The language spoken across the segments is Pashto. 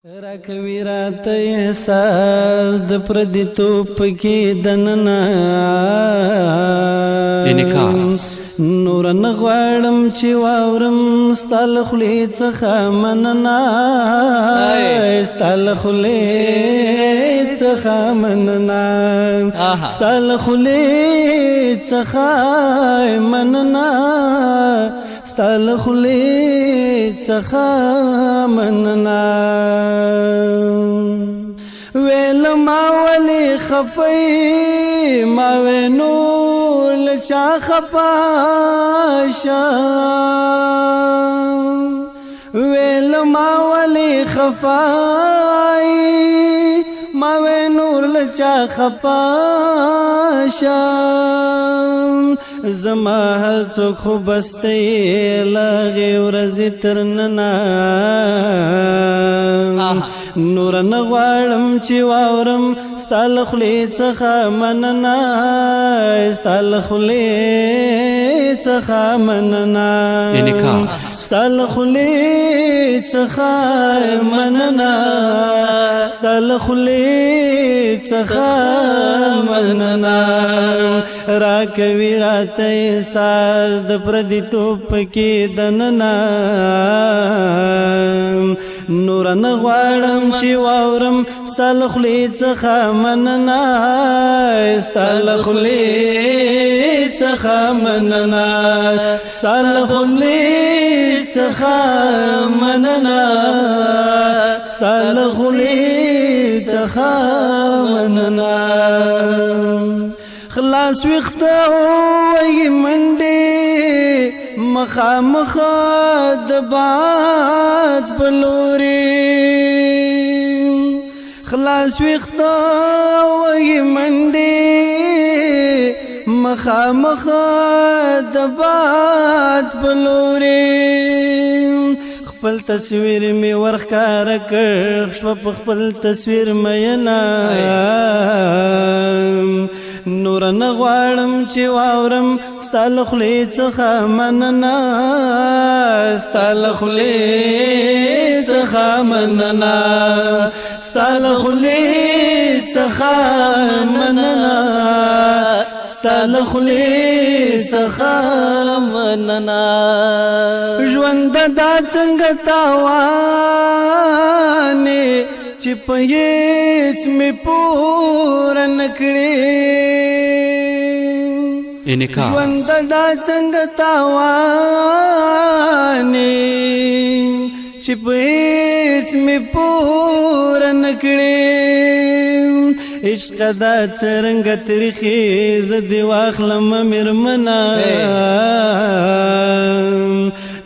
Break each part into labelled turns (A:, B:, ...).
A: راکوي راته احساس د پردي توپ کې دننه
B: انعکاس
A: نور نه غواړم چې واورم ستا له خولې څخه مننه ستا له خولې څخه مننه ستا له خولې څخه مننه ستا له خولې څخه مننه ویل ما ولی خفی ما نور لچا خفاشا ویل ما ولی خفای ما نور لچا خفاشا زما هر څوک خو بسته لغې ورځې تر ننه نور نه غواړم چې واورم ستا له خولې څخه مننه ستا له خولې څخه مننه
B: انعکاس
A: ستا له خولې څخه مننه ستا له خولې څخه مننه راکوي راته احساس د پردي توپ کې دننه نور نه غواړم چې واورم ستا له خولې څخه مننه ستا له خولې څخه مننه ستا له خولې څخه مننه ستا له خولې څخه مننه خلاص ویخته وی منډې مخامخ د باد بلوري خلاص ویخته وی منډې مخامخ د باد بلوري خپل تصویر می ورخکار کړ شو په خپل تصویر مینا نور نه غواړم چې واورم ستا له خولې څخه مننه ستا له خولې څخه مننه ستا له خولې څخه مننه ستا له خولې څخه مننه ژوند دا څنګه تاوانې چې په هیڅ مې پوره نکړې
B: انعکاس
A: ژوند دا څنګه تاوانې چې په هیڅ مې پوره نکړې عشق دا څرنګه تریخې زه دې واخلم مېرمنه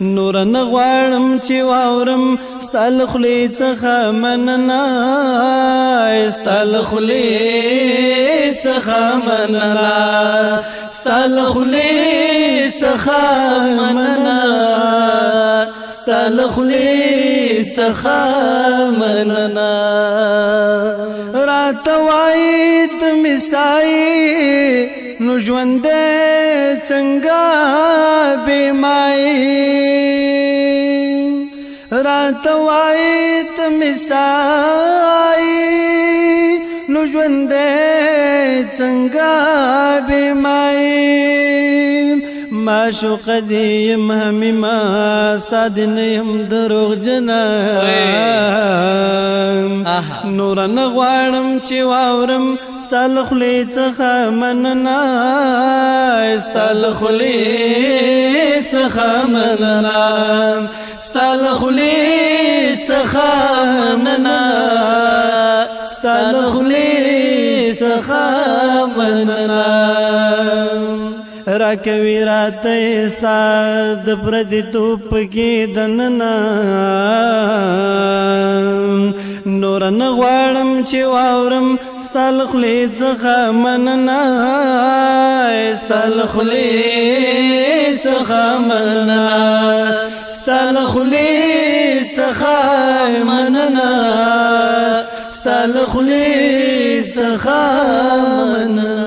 A: نور نه غواړم چې واورم ستا له خولې څخه مننه ستا له خولې څخه مننه ستا له خولې څخه مننه ستا له خولې څخه مننه راته وایي د مسایي نو ژوند څنګه بې مایي راته وایي د مسایي نو ژوند څنګه بې مایي معشوق دې یم حمیمه ستا دې نه یم دروغجنه نور نه غواړم چې واورم ستا له خولې څخه مننه ستا له خولې څخه مننه ستا له خولې څخه مننه ستا له خولې څخه مننه راکوي راته احساس د پردي توپ کې دننه نور نه غواړم چې واورم ستا له خولې څخه مننه ستا له خولې څخه مننه ستا له خولې څخه مننه ستا له خولې څخه مننه